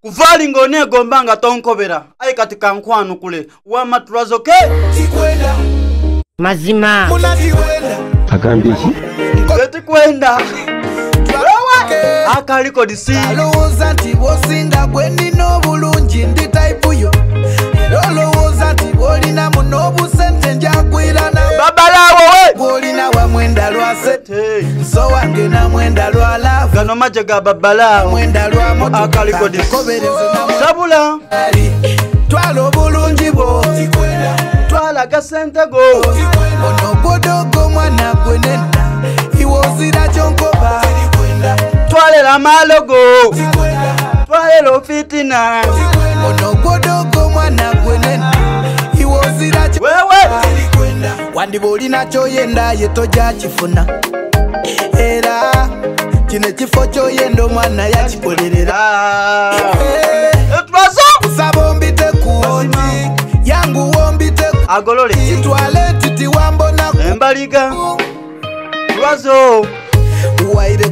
Kuvali ngone gombanga tonkobera. Ai katika nkwano kule. Wa maturazo ke. Tikwenda. Mazima. Akambishi. Tikwenda. Akaliko disi. Alowoza nti bosinga gwendi n'obulungi ndi type yo. Alowoza nti bolina muno obusente njakwirana. Babalawo we. Bolina wa mwenda lwa sente. So wange na mwenda lwa love. Gano maje ga babalawo. Mwenda lwa moto. Akaliko disi. Sabula. Twalo bulungi bwo. Twala kasente go. Ono godogo mwana gwenena. Iwozira chonkoba. Twale la malogo. Twale lo fitina. Ono godogo mwana gwenena. Iwozira wewe. Wandi bolina choyenda yetoja chifuna. Era kine kifo choyendo mwana yakikolerera. Etwazo. Usabombite kuoti. Yangu wombite agolole. Chitwale titi wambona embaliga. Etwazo. Waire